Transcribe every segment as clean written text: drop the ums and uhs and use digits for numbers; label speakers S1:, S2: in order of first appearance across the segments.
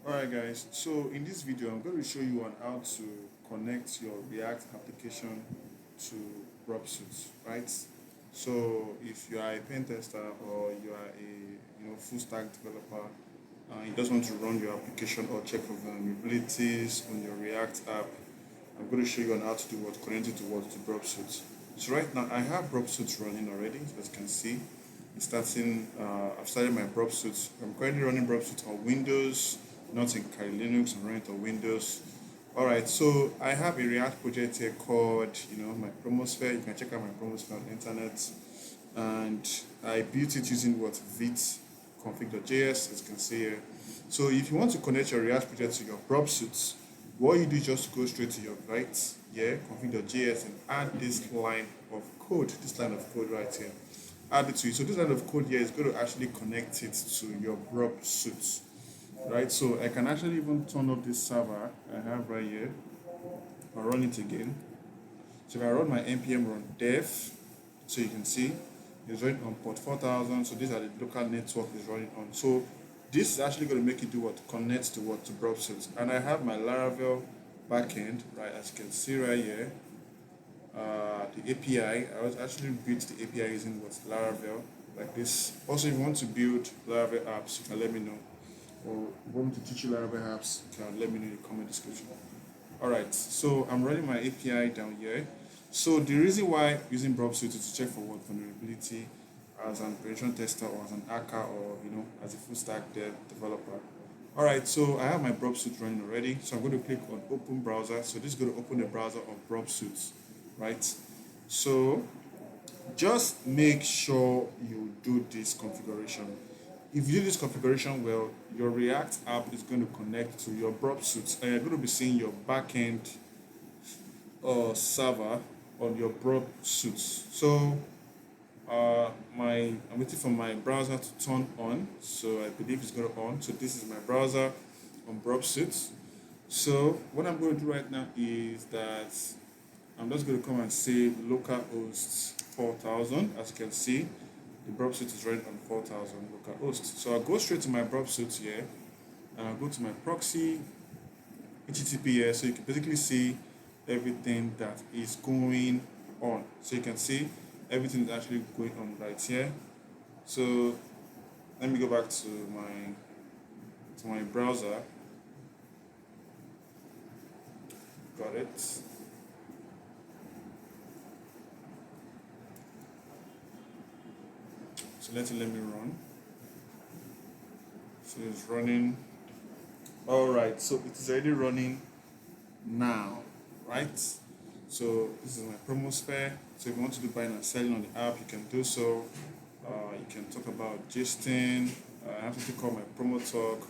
S1: Alright guys, so in this video I'm going to show you on how to connect your React application to Burp Suite, right? So if you are a pen tester or you are a full stack developer and you just want to run your application or check for vulnerabilities on your React app, I'm going to show you on how to do what connect it to Burp Suite. So right now I have Burp Suite running already, as you can see. I've started my Burp Suite. I'm currently running Burp Suite on Windows, not in Kali Linux. I'm running it on Windows. Alright, so I have a React project here called, my Promosphere. You can check out my Promosphere on the internet. And I built it using vit config.js, as you can see here. So if you want to connect your React project to your Burp Suite, what you do is just go straight to your config.js and add this line of code, right here. Add it to it. So this line of code here is going to actually connect it to your Burp Suite, right? So I can actually even turn up this server I have right here. I'll run it again. So if I run my npm run dev, so you can see it's running on port 4000. So these are the local network is running on. So this is actually going to make it do what? Connect to Burp Suite. And I have my Laravel backend, right, as you can see right here. The API, I was actually built the API using Laravel, like this. Also, if you want to build Laravel apps, you can let me know. Or want me to teach you Laravel apps, you can let me know in the comment description. Alright, so I'm running my API down here. So the reason why using Burp Suite is to check for what vulnerability as an penetration tester or as an hacker or as a full stack developer. Alright, so I have my Burp Suite running already. So I'm going to click on open browser. So this is going to open the browser of Burp Suite, right? So just make sure you do this configuration. If you do this configuration well, your React app is going to connect to your Burp Suite and you're going to be seeing your backend server on your Burp Suite. So I'm waiting for my browser to turn on. So I believe it's going to on. So this is my browser on Burp Suite. So what I'm going to do right now is that I'm just going to come and say localhost 4000. As you can see, the Burp Suite is running on 4000 localhost. So I'll go straight to my Burp Suite here and I'll go to my proxy HTTP here. So you can basically see everything that is going on. So you can see everything is actually going on right here. So let me go back to my browser. Got it. So let me run. So it's running. Alright, so it is already running now, right? So this is my Promosphere. So if you want to do buying and selling on the app, you can do so. You can talk about gisting. I have to call my promo talk.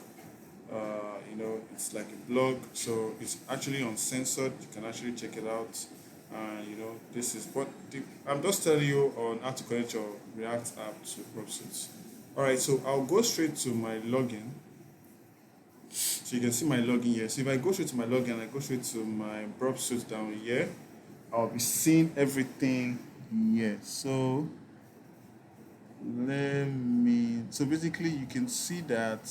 S1: It's like a blog, so it's actually uncensored. You can actually check it out. This is what I'm just telling you on how to connect your React app to Burp Suite. Alright, so I'll go straight to my login. So you can see my login here. So if I go straight to my login, I go straight to my Burp Suite down here, I'll be seeing everything here. So so basically you can see that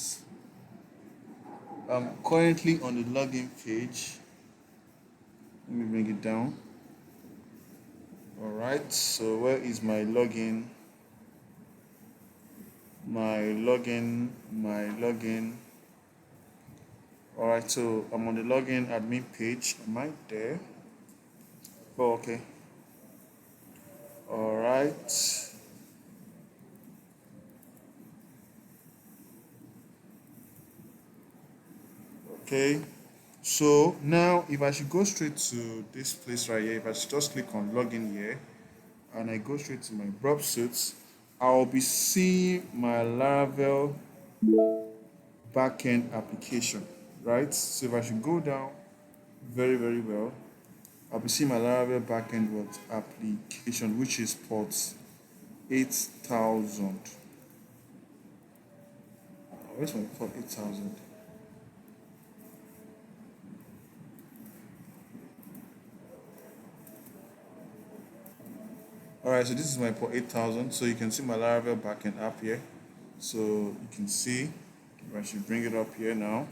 S1: I'm currently on the login page. Let me bring it down. Alright, so where is my login? My login. Alright, so I'm on the login admin page. Am I there? Oh, okay. Alright. Okay. So now if I should go straight to this place right here, if I should just click on login here and I go straight to my Burp Suite, I'll be seeing my Laravel backend application, right? So if I should go down very, very well, I'll be seeing my Laravel backend application, which is port 8000. Where's my port 8000? Alright, so this is my port 8000. So you can see my Laravel backend app here. So you can see, if I should bring it up here now.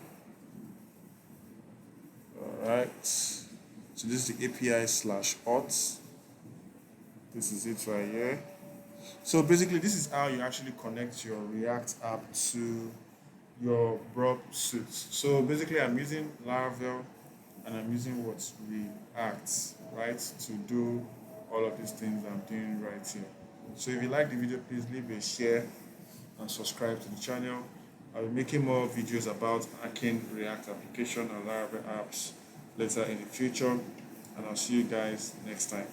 S1: right? So this is the API/auth. This is it right here. So basically, this is how you actually connect your React app to your Burp Suite. So basically, I'm using Laravel and I'm using what React, right, to do all of these things I'm doing right here. So if you like the video, please leave a share and subscribe to the channel. I'll be making more videos about hacking React application and Laravel apps later in the future, and I'll see you guys next time.